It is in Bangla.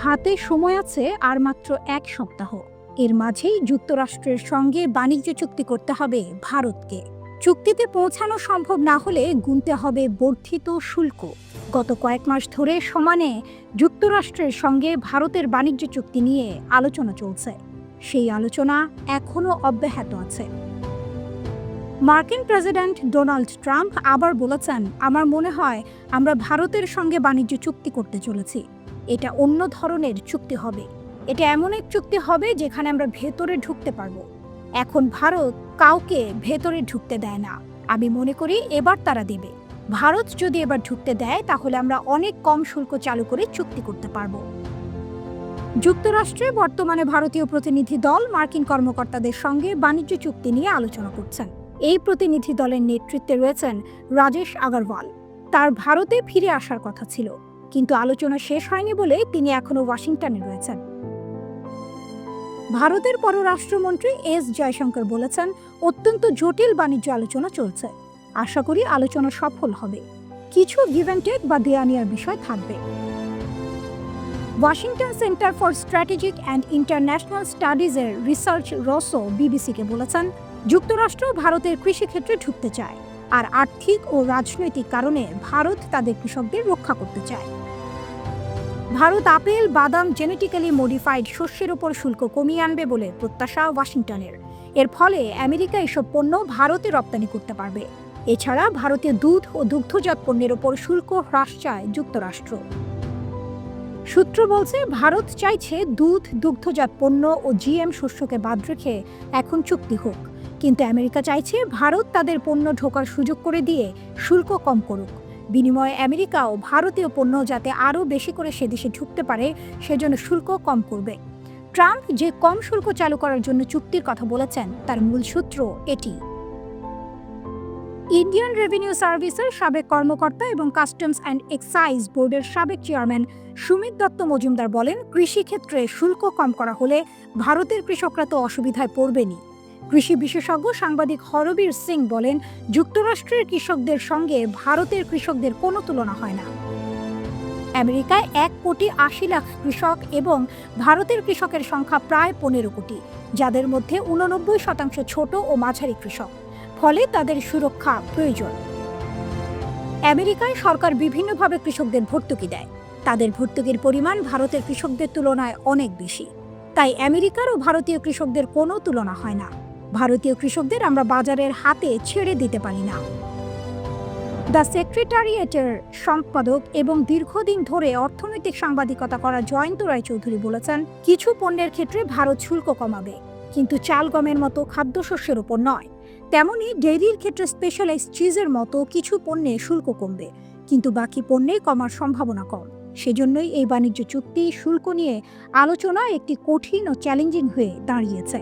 হাতে সময় আছে আর মাত্র ১ সপ্তাহ। এর মাঝেই যুক্তরাষ্ট্রের সঙ্গে বাণিজ্য চুক্তি করতে হবে ভারতকে। চুক্তিতে পৌঁছানো সম্ভব না হলে গুনতে হবে বর্ধিত শুল্ক। গত কয়েক মাস ধরে সমানে যুক্তরাষ্ট্রের সঙ্গে ভারতের বাণিজ্য চুক্তি নিয়ে আলোচনা চলছে। সেই আলোচনা এখনও অব্যাহত আছে। মার্কিন প্রেসিডেন্ট ডোনাল্ড ট্রাম্প আবার বলেছেন, আমার মনে হয় আমরা ভারতের সঙ্গে বাণিজ্য চুক্তি করতে চলেছি। এটা অন্য ধরনের চুক্তি হবে। এটা এমন এক চুক্তি হবে যেখানে আমরা ভেতরে ঢুকতে পারবো। এখন ভারত কাউকে ভেতরে ঢুকতে দেয় না। আমি মনে করি এবার তারা দেবে। ভারত যদি এবার ঢুকতে দেয় তাহলে আমরা অনেক কম শুল্ক চালু করে চুক্তি করতে পারবো। যুক্তরাষ্ট্রে বর্তমানে ভারতীয় প্রতিনিধি দল মার্কিন কর্মকর্তাদের সঙ্গে বাণিজ্য চুক্তি নিয়ে আলোচনা করছেন। এই প্রতিনিধি দলের নেতৃত্বে রয়েছেন রাজেশ আগরওয়াল। তার ভারতে ফিরে আসার কথা ছিল, কিন্তু আলোচনা শেষ হয়নি বলে তিনি এখনও ওয়াশিংটনে রয়েছেন। ভারতের পররাষ্ট্রমন্ত্রী এস জয়শঙ্কর বলেছেন, অত্যন্ত জটিল বাণিজ্য আলোচনা চলছে। আশা করি আলোচনা সফল হবে। কিছু গিভ অ্যান্ড টেক বা দেয়া নেওয়ার বিষয় থাকবে। Washington center for strategic and international স্টাডিজের রিসার্চ রসো বিবিসিকে বলেছেন, যুক্তরাষ্ট্র ভারতের কৃষিক্ষেত্রে ঢুকতে চায়, আর আর্থিক ও রাজনৈতিক কারণে ভারত তাদের কৃষকদের রক্ষা করতে চায়। ভারত আপেল, বাদাম, জেনেটিক্যালি মডিফাইড শস্যের উপর শুল্ক কমিয়ে আনবে বলে প্রত্যাশা ওয়াশিংটনের। এর ফলে আমেরিকা এসব পণ্য ভারতে রপ্তানি করতে পারবে। এছাড়া ভারতীয় দুধ ও দুগ্ধজাত পণ্যের ওপর শুল্ক হ্রাস চায় যুক্তরাষ্ট্র। সূত্র বলছে, ভারত চাইছে দুধ, দুগ্ধজাত পণ্য ও জিএম শস্যকে বাদ রেখে এখন চুক্তি হোক, কিন্তু আমেরিকা চাইছে ভারত তাদের পণ্য ঢোকার সুযোগ করে দিয়ে শুল্ক কম করুক। বিনিময়ে আমেরিকাও ভারতীয় পণ্য যাতে আরও বেশি করে সে দেশে ঢুকতে পারে সেজন্য শুল্ক কম করবে। ট্রাম্প যে কম শুল্ক চালু করার জন্য চুক্তির কথা বলেছেন তার মূল সূত্র এটি। ইন্ডিয়ান রেভিনিউ সার্ভিসের সাবেক কর্মকর্তা এবং কাস্টমস অ্যান্ড এক্সাইজ বোর্ডের সাবেক চেয়ারম্যান সুমিত দত্ত মজুমদার বলেন, কৃষিক্ষেত্রে শুল্ক কম করা হলে ভারতের কৃষকরা তো অসুবিধায় পড়বেনই। কৃষি বিশেষজ্ঞ সাংবাদিক হরবীর সিং বলেন, যুক্তরাষ্ট্রের কৃষকদের সঙ্গে ভারতের কৃষকদের কোনো তুলনা হয় না। আমেরিকায় 1,80,00,000 কৃষক এবং ভারতের কৃষকের সংখ্যা প্রায় 15 কোটি, যাদের মধ্যে 89% ছোট ও মাঝারি কৃষক। ফলে তাদের সুরক্ষা প্রয়োজন। আমেরিকায় সরকার বিভিন্নভাবে কৃষকদের ভর্তুকি দেয়। তাদের ভর্তুকির পরিমাণ ভারতের কৃষকদের তুলনায় অনেক বেশি। তাই আমেরিকার ও ভারতীয় কৃষকদের কোনো তুলনা হয় না। ভারতীয় কৃষকদের আমরা বাজারের হাতে ছেড়ে দিতে পারি না। দ্য সেক্রেটারিয়েটের সম্পাদক এবং দীর্ঘদিন ধরে অর্থনৈতিক সাংবাদিকতা করা জয়ন্ত রায়চৌধুরী বলেছেন, কিছু পণ্যের ক্ষেত্রে ভারত শুল্ক কমাবে, কিন্তু চাল গমের মতো খাদ্যশস্যের উপর নয়। তেমনি ডেইরির ক্ষেত্রে স্পেশালাইজড চিজের মতো কিছু পণ্যে শুল্ক কমবে, কিন্তু বাকি পণ্যে কমার সম্ভাবনা কম। সেজন্যই এই বাণিজ্য চুক্তি শুল্ক নিয়ে আলোচনা একটি কঠিন ও চ্যালেঞ্জিং হয়ে দাঁড়িয়েছে।